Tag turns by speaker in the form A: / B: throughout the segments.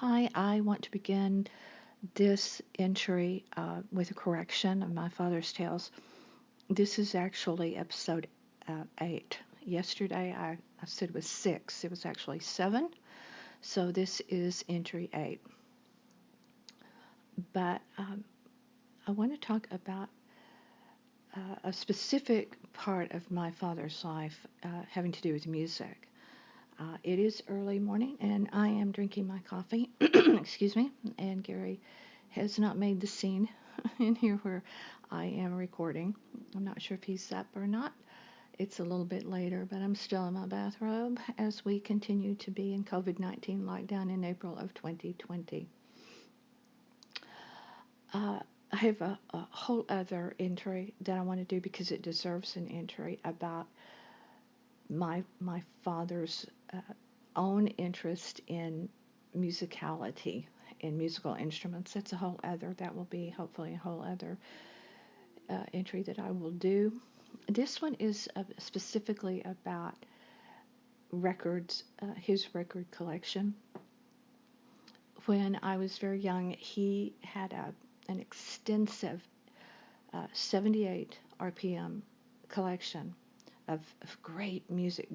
A: Hi, I want to begin this entry with a correction of my father's tales. This is actually episode 8. Yesterday I said it was 6. It was actually 7. So this is entry 8. But I want to talk about a specific part of my father's life having to do with music. It is early morning, and I am drinking my coffee. Excuse me. And Gary has not made the scene in here where I am recording. I'm not sure if he's up or not. It's a little bit later, but I'm still in my bathrobe as we continue to be in COVID-19 lockdown in April of 2020. I have a whole other entry that I want to do because it deserves an entry about my father's own interest in musicality and musical instruments. That will be hopefully a whole other entry that I will do. This one is specifically about records, his record collection. When I was very young, he had an extensive 78 RPM collection of great music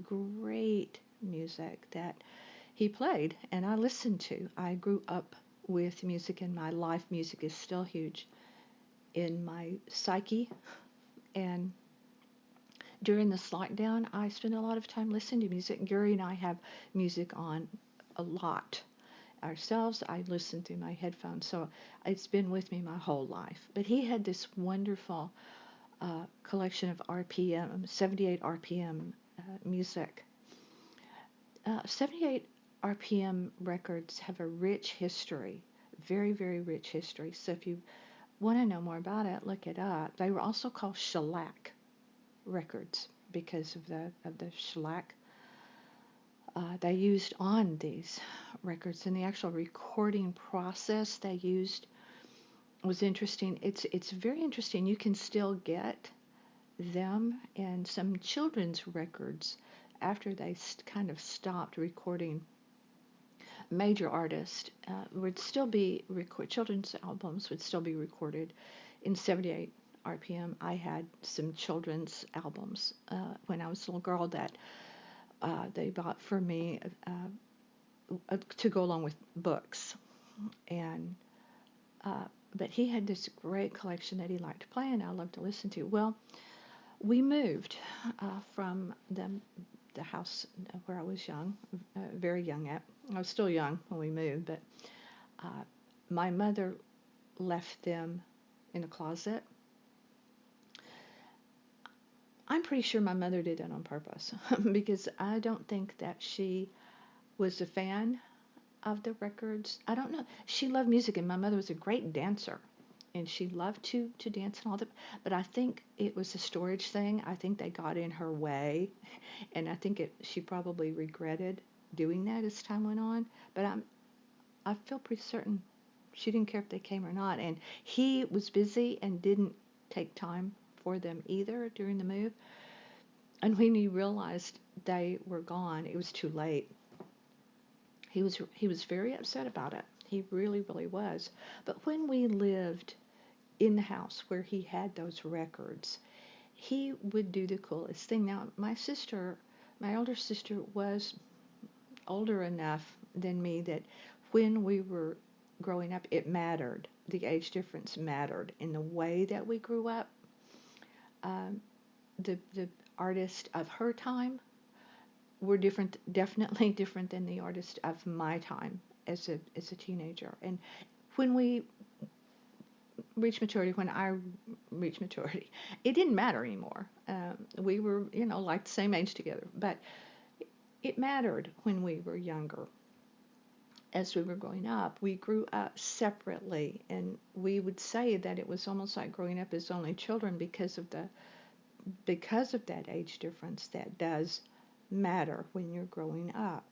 A: that he played and I listened to. I grew up with music, and my life music is still huge in my psyche. And during this lockdown, I spend a lot of time listening to music. Gary and I have music on a lot ourselves. I listen through my headphones, so it's been with me my whole life. But he had this wonderful collection of RPM, 78 RPM music. 78 RPM records have a rich history, very, very rich history. So if you want to know more about it, look it up. They were also called shellac records because of the shellac they used on these records, and the actual recording process they used was interesting. It's very interesting. You can still get them and some children's records after they kind of stopped recording. Major artists would still be children's albums would still be recorded in 78 RPM. I had some children's albums when I was a little girl that they bought for me to go along with books, and but he had this great collection that he liked to play and I loved to listen to. Well, we moved from the house where I was young, very young at. I was still young when we moved, but my mother left them in a closet. I'm pretty sure my mother did that on purpose because I don't think that she was a fan of the records. I don't know. She loved music, and my mother was a great dancer, and she loved to dance and all that. But I think it was a storage thing. I think they got in her way, and I think she probably regretted doing that as time went on. But I feel pretty certain she didn't care if they came or not, and he was busy and didn't take time for them either during the move. And when he realized they were gone, it was too late. He was very upset about it. He really, really was. But when we lived in the house where he had those records, he would do the coolest thing. Now, my older sister was older enough than me that when we were growing up, it mattered. The age difference mattered in the way that we grew up. The artists of her time were different, definitely different than the artist of my time as a teenager. And when we reached maturity, when I reached maturity, it didn't matter anymore. We were, like the same age together, but it mattered when we were younger. As we were growing up, we grew up separately, and we would say that it was almost like growing up as only children because of that age difference that does matter when you're growing up.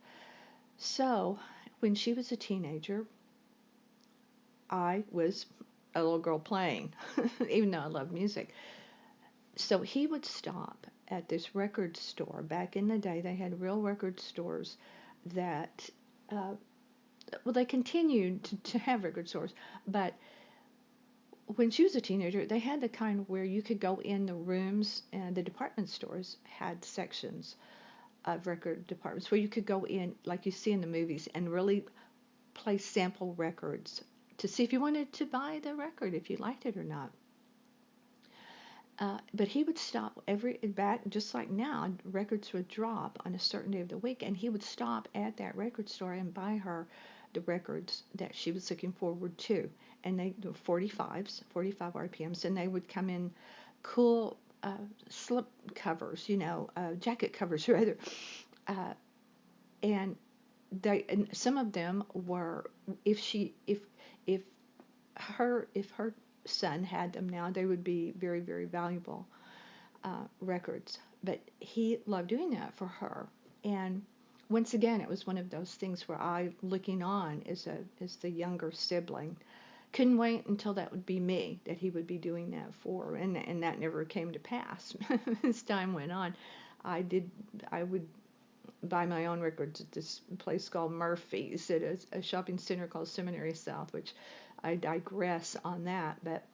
A: So when she was a teenager, I was a little girl playing, even though I love music. So he would stop at this record store. Back in the day, they had real record stores that well, they continued to have record stores, but when she was a teenager, they had the kind where you could go in the rooms, and the department stores had sections of record departments where you could go in, like you see in the movies, and really play sample records to see if you wanted to buy the record, if you liked it or not. But he would stop back, just like now, records would drop on a certain day of the week, and he would stop at that record store and buy her the records that she was looking forward to. And they were 45s, 45 RPMs, and they would come in cool slip covers, jacket covers rather. Uh, and some of them were, if her son had them now, they would be very, very valuable records. But he loved doing that for her. And once again, it was one of those things where I, looking on as the younger sibling, couldn't wait until that would be me that he would be doing that for, and that never came to pass. As time went on, I would buy my own records at this place called Murphy's at a shopping center called Seminary South, which I digress on that. But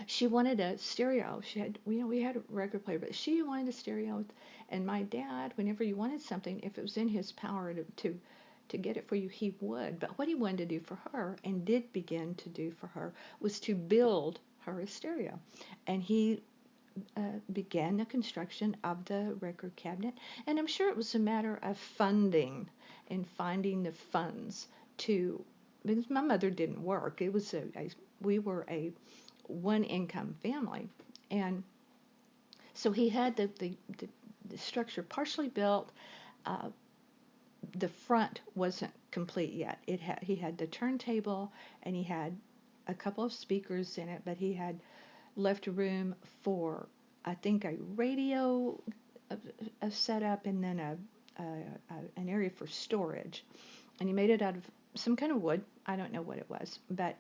A: she wanted a stereo. We had a record player, but she wanted a stereo. And my dad, whenever you wanted something, if it was in his power to get it for you, he would. But what he wanted to do for her, and did begin to do for her, was to build her a stereo. And he began the construction of the record cabinet. And I'm sure it was a matter of funding and finding the funds because my mother didn't work. It was we were a one income family. And so he had the structure partially built. The front wasn't complete yet. He had the turntable, and he had a couple of speakers in it, but he had left room for, I think, a radio a setup, and then an area for storage. And he made it out of some kind of wood. I don't know what it was, but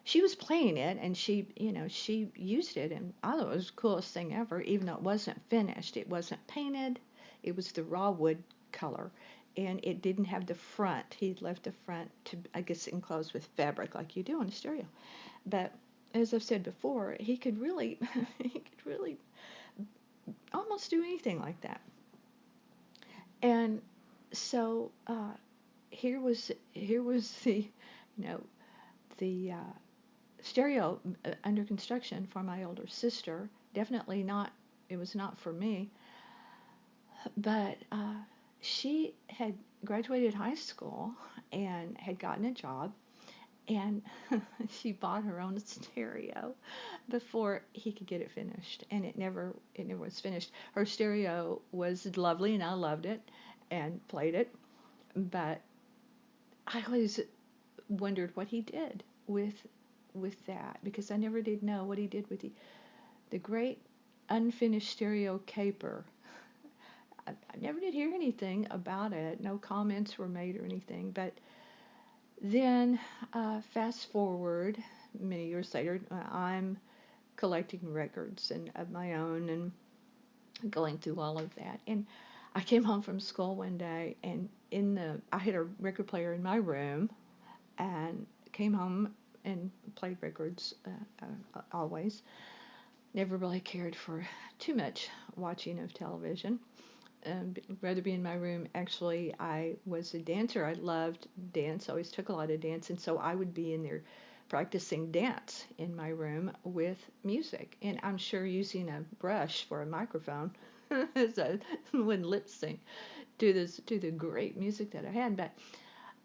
A: she was playing it, and she used it, and I thought it was the coolest thing ever, even though it wasn't finished. It wasn't painted. It was the raw wood color, and it didn't have the front. He left the front to, I guess, enclosed with fabric like you do on a stereo. But as I've said before, he could really almost do anything like that. And so here was the the stereo under construction for my older sister. Definitely not. It was not for me. But she had graduated high school and had gotten a job, and she bought her own stereo before he could get it finished, and it never was finished. Her stereo was lovely, and I loved it and played it, but I always wondered what he did with that, because I never did know what he did with the great unfinished stereo caper. I never did hear anything about it. No comments were made or anything. But then, fast forward many years later, I'm collecting records of my own and going through all of that. And I came home from school one day, and I had a record player in my room, and came home and played records always. Never really cared for too much watching of television. Rather be in my room. Actually, I was a dancer. I loved dance. I always took a lot of dance, and so I would be in there practicing dance in my room with music. And I'm sure using a brush for a microphone, so I wouldn't lip sync to the great music that I had. But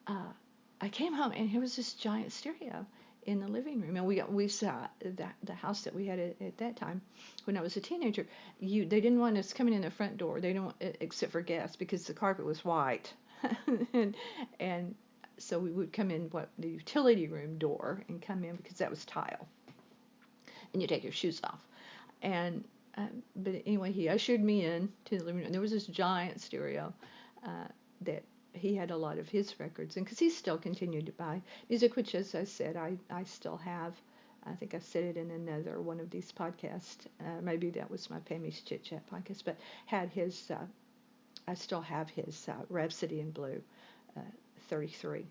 A: I came home, and here was this giant stereo in the living room, and we saw the house that we had at that time when I was a teenager. They didn't want us coming in the front door. They don't, except for guests, because the carpet was white, and so we would come in the utility room door and come in, because that was tile, and you take your shoes off. And but anyway, he ushered me in to the living room, and there was this giant stereo that he had a lot of his records, and because he still continued to buy music, which, as I said, I still have. I think I said it in another one of these podcasts. Maybe that was my Pammy's Chit Chat podcast, but had his. I still have his Rhapsody in Blue 33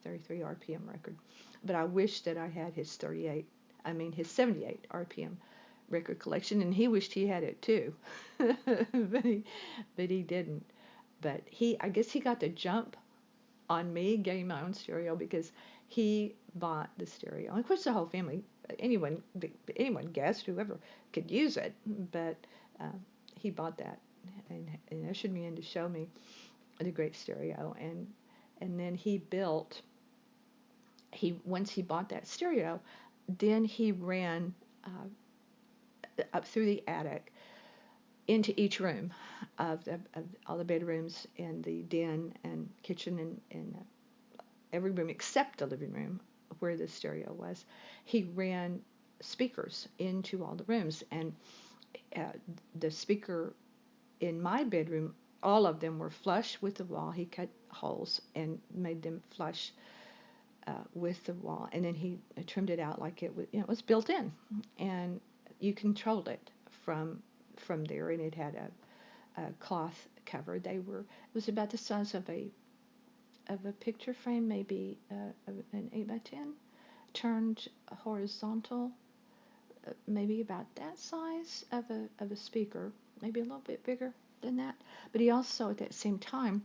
A: 33 RPM record. But I wish that I had his 78 RPM record collection, and he wished he had it too, but he didn't. But I guess he got the jump on me getting my own stereo because he bought the stereo. And of course, the whole family, anyone, guest, whoever could use it, but he bought that and ushered me in to show me the great stereo. And then once he bought that stereo, then he ran up through the attic into each room of all the bedrooms and the den and kitchen and every room except the living room where the stereo was. He ran speakers into all the rooms, and the speaker in my bedroom, all of them were flush with the wall. He cut holes and made them flush with the wall, and then he trimmed it out like it was built in, and you controlled it from there, and it had a cloth cover. It was about the size of a picture frame, maybe an 8x10, turned horizontal, maybe about that size of a speaker, maybe a little bit bigger than that. But he also, at that same time,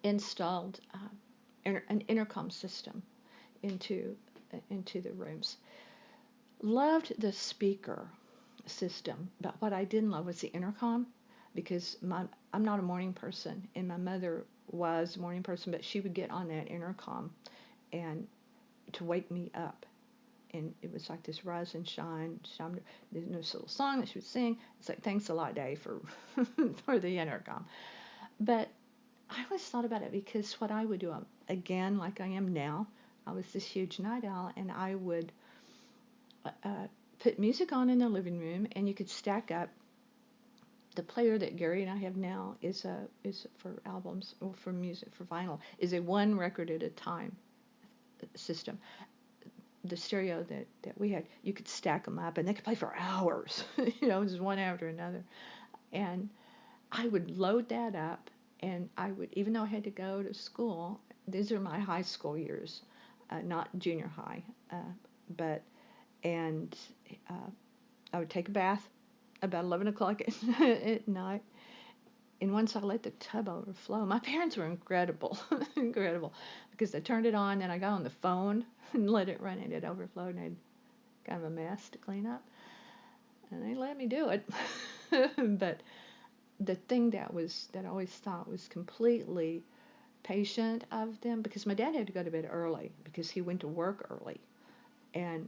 A: installed an intercom system into the rooms. Loved the speaker system, but what I didn't love was the intercom, because I'm not a morning person, and my mother was a morning person, but she would get on that intercom and to wake me up, and it was like this rise and shine. There's this little song that she would sing. It's like, thanks a lot, Dave, for for the intercom. But I always thought about it, because what I would do, again, like I am now, I was this huge night owl, and I would put music on in the living room, and you could stack up. The player that Gary and I have now is for albums, or for music, for vinyl, is a one record at a time system. The stereo that we had, you could stack them up, and they could play for hours, just one after another. And I would load that up, and I would, even though I had to go to school, these are my high school years, not junior high, and I would take a bath about 11 o'clock at night, and once I let the tub overflow, my parents were incredible, because they turned it on, and I got on the phone and let it run, and it overflowed, and I had kind of a mess to clean up, and they let me do it. But the thing that I always thought was completely patient of them, because my dad had to go to bed early because he went to work early, and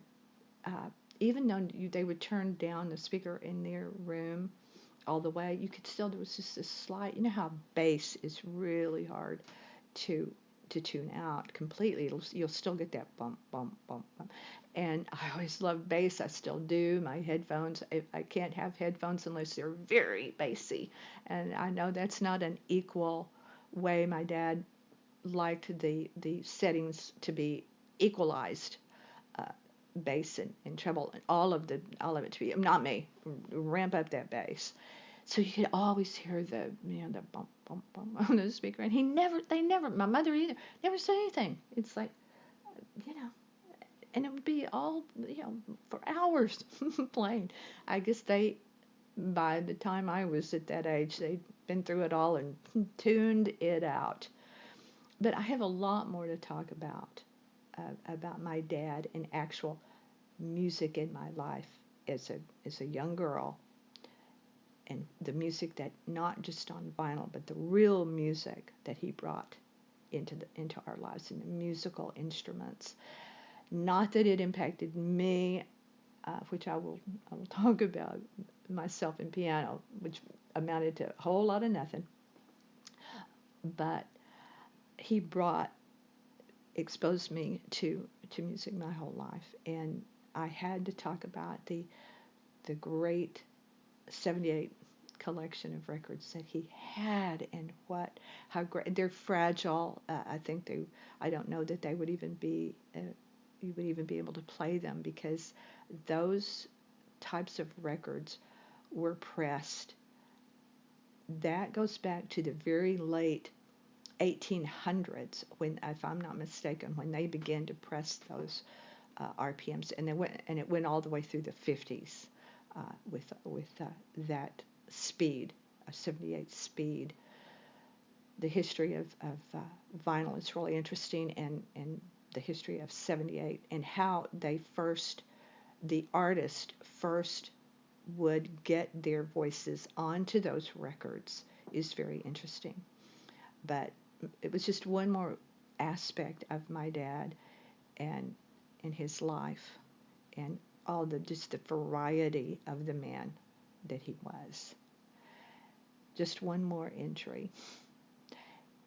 A: even though they would turn down the speaker in their room all the way, there was just this slight, how bass is really hard to tune out completely. You'll still get that bump, bump, bump, bump. And I always loved bass. I still do. My headphones, I can't have headphones unless they're very bassy. And I know that's not an equal way. My dad liked the settings to be equalized, bass and treble, and all of it to be, not me, ramp up that bass. So you could always hear the bump, bump, bump on the speaker. And my mother either, never said anything. It's like, and it would be all, for hours playing. I guess by the time I was at that age, they'd been through it all and tuned it out. But I have a lot more to talk about my dad and actual music in my life as a young girl, and the music that, not just on vinyl, but the real music that he brought into our lives, and the musical instruments. Not that it impacted me, which I will talk about myself in piano, which amounted to a whole lot of nothing, but he exposed me to music my whole life. And I had to talk about the great 78 collection of records that he had, and how great. They're fragile. I don't know that they would even be you would even be able to play them, because those types of records were pressed. That goes back to the very late 1800s, when, if I'm not mistaken, when they began to press those RPMs, and it went all the way through the 50s with that speed, a 78 speed. The history of vinyl is really interesting, and the history of 78 and how the artist first would get their voices onto those records is very interesting. But it was just one more aspect of my dad and in his life, and just the variety of the man that he was. Just one more entry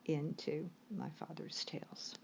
A: into my father's tales.